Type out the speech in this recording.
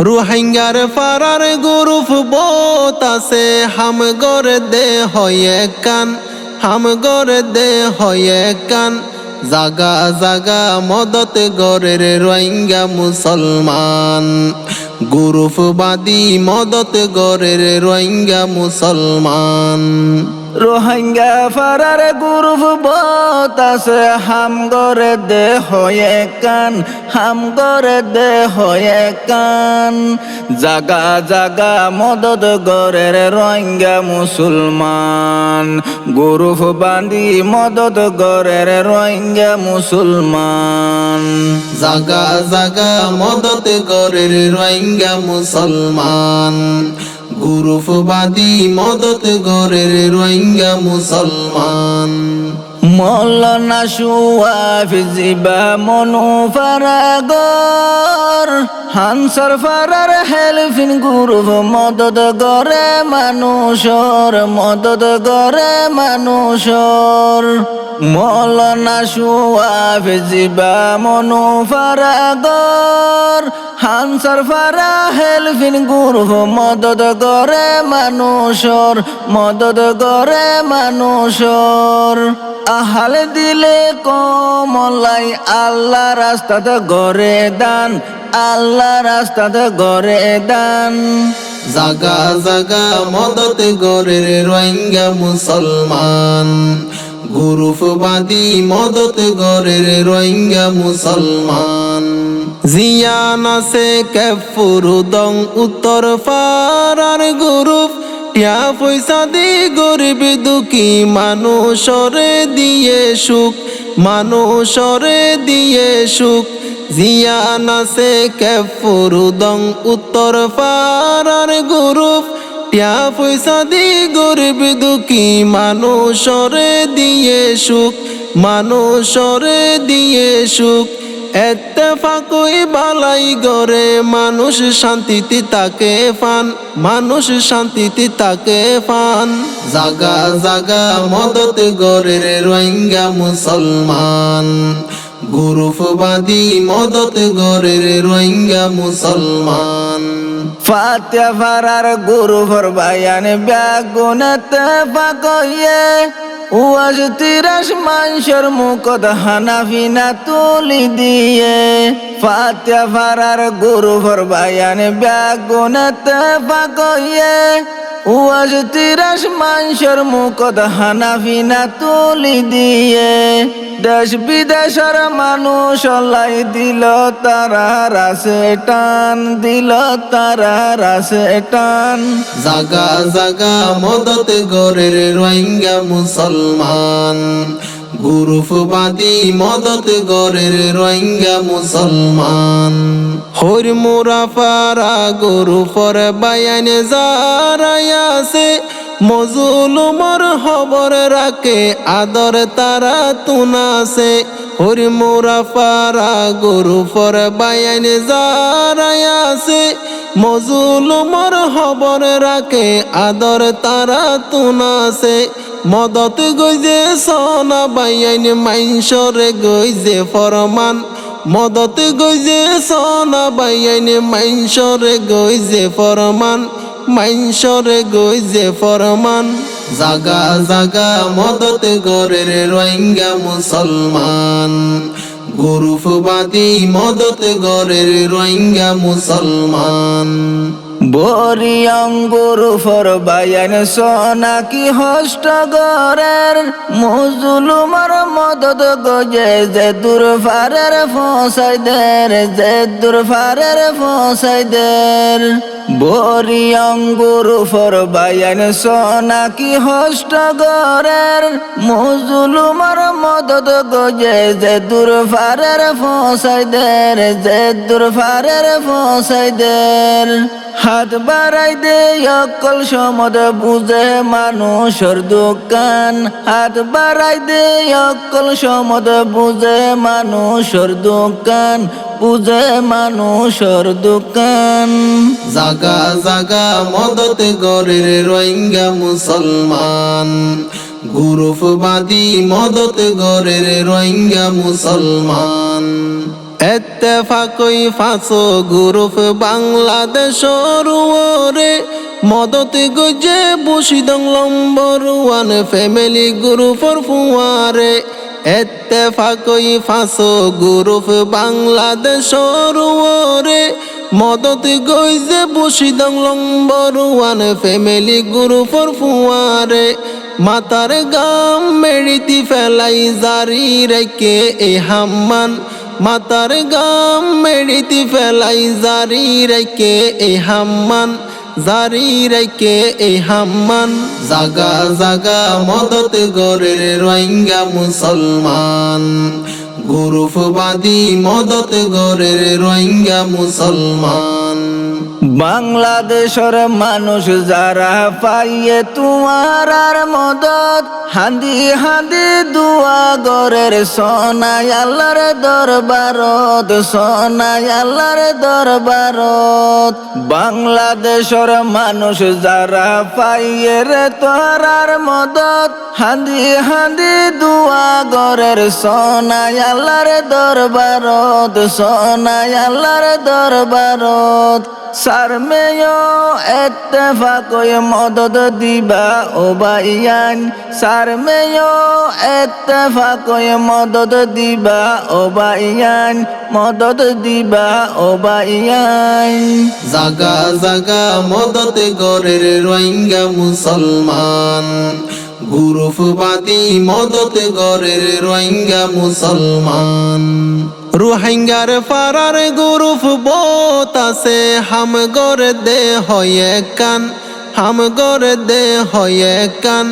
রোহিঙ্গার ফারার group বহুত আছে, হাম গরে দে হয়ে কান, হাম গরে দে হয়ে কান। জাগা জাগা মদত গরের রোহিঙ্গা মুসলমান, গ্রুপবাদী মদত গরের রোহিঙ্গা মুসলমান। রোহিঙ্গা ফারার গ্রুপ বহুত আছে, হাম গরে দে হয়ে কান, হাম গরে দে হয়ে কান। জাগা জাগা মদত গরের রোহিঙ্গা মুসলমান, গ্রুপ বান্ধি মদত গরের রোহিঙ্গা মুসলমান। জাগা জাগা মদত গরের রোহিঙ্গা মুসলমান, গ্রুপবাদী মদত গরের রোহিঙ্গা মুসলমান। মৌলানা সুয়াফিজিবা মনু ফারাগর, হানসার ফারার হেলফিন গ্রুপ মদত গরে মানুষর, মদত গরে মানুষর। মৌলানা সুয়াফিজিবা মনু ফারাগর, হানসার ফারা হেলফিন গ্রুপ মদত গরে মানুষর, মদত গরে মানুষর। আহাল দিলে কমলাই আল্লাহ রাস্তাতে গরে দান, আল্লাহ রাস্তাতে গরে দান। জাগা জাগা মদত গরের রোহিঙ্গা মুসলমান, গ্রুপবাদী মদত গরের রোহিঙ্গা মুসলমান। জিয়ান আছে কেফুরুদং উত্তর ফারার গ্রুপ, টিয়া পয়সা দি গরিব দুঃখী মানুষরে দিয়ে সুখ, মানুষরে দিয়ে সুখ। জিয়ান আছে কেফুরুদং উত্তর ফারার গ্রুপ, টিয়া পয়সা দি গরিব দুঃখী মানুষরে দিয়ে সুখ, মানুষরে দিয়ে সুখ। এত্তেফাকুই বালাই গরে মানুষ শান্তিতে তাকে পান, মানুষ শান্তিতে তাকে পান। জাগা জাগা মদত গরের রোহিঙ্গা মুসলমান, গ্রুপবাদী মদত গরের রোহিঙ্গা মুসলমান। ফাতিয়া ফারার গ্রুপর বায়ান ব্যাগুনেতে ফাকয়ে, ওয়াজ তিরাস মানুষের মুখত হানাফিনা তুলি দিয়ে। ফাতিয়া ফারার গ্রুপর বায়ান ব্যাগুনেতে ফাকয়ে, ওয়াজ তিরাস মানুষের মুখত হানাফিনা তুলি দিয়ে। দেশ বিদেশের মানুষ লাই দিল তারা রাসে টান, দিল তারা রাসে টান। জাগা জাগা মদত গরের রোহিঙ্গা মুসলমান, গ্রুপবাদী মদত গরের রোহিঙ্গা মুসলমান। হর মোরা ফারা গ্রুপর বায়ান যারাই আছে, মজলুমর খবর রাখে আদর তারা তুনাছে। হর মোরা ফারা গ্রুপর বায়ান যারাই আছে, মজলুমর খবর রাখে আদর তারা তুনাছে। মদত গইজে সোনা বাইয়াইন মাইনসরে গইজে ফরমান, মদত গইজে সোনা বাইয়াইন মাইনসরে গইজে ফরমান, মাইনসরে গইজে ফরমান। জাগা জাগা মদত গরের রোহিঙ্গা মুসলমান, গ্রুপবাদী মদত গরের রোহিঙ্গা মুসলমান। বরিয়ং গ্রুপর বায়ান সোনা কি হষ্ট গরের, মুজলুমার মদত গজে যে দূর ফারের ফসাই দের, যে দূর ফারের ফসাই দের। বরিয়ং গ্রুপর বায়ান সোনা কি হষ্ট গরের, মুজলুমার মদত গজে যে দূর ফারের ফসাই দের, যে দূর ফারের ফসাই দের। হাত বাড়াই দে অকল সমদ বুঝে মানুষের দোকান, হাত বাড়াই দে অকল সমদ বুঝে মানুষের দোকান, বুঝে মানুষের দোকান। জাগা জাগা মদত গরের রোহিঙ্গা মুসলমান, গ্রুপবাদী মদত গরের রোহিঙ্গা মুসলমান। এত্তেফাকই ফাঁসো গ্রুপ বাংলাদেশর ওরে মদত গজে বসিদং নম্বর ওয়ান ফ্যামিলি গ্রুপর ফুয়ারে এত্তেফাকই ফাঁসো গ্রুপ বাংলাদেশর ওরে মদত গজে বসিদং নম্বর ওয়ান ফ্যামিলি গ্রুপর ফুয়ারে মাতার গাম মেড়িতি ফেলাই জারি রেখে এ হাম্মান মাতার গাম মেড়িতি ফেলাই জারি রেখে এ হাম্মান জারি রেখে এ হাম্মান জাগা জাগা মদত গরের রোহিঙ্গা মুসলমান গ্রুপবাদী মদত গরের রোহিঙ্গা মুসলমান বাংলাদেশের মানুষ যারা পাইয়ে তোমার আর মদত হান্দি হান্দি দুয়া গরের সোনাই আল্লাহর দরবারত সোনাই আল্লাহর দরবারত বাংলাদেশের মানুষ যারা পাইয়ে রে তোর আর মদত হান্দি হান্দি দুয়া গরের সোনাই আল্লাহর দরবারত সোনাই আল্লাহর দরবারত সারমেয় এত্তেফাকই মদত দিবা ও বাইয়ান সারমেয় এত্তেফাকই মদত দিবা ও বাইয়ান মদত দিবা ও বাইয়ান জাগা জাগা মদত গরের রোহিঙ্গা মুসলমান গ্রুপবাদী মদত গরের রোহিঙ্গা মুসলমান রোহিঙ্গার ফারার গ্রুপ বহুত আছে হাম গর দে হয়ে কান হাম গর দে হয়ে কান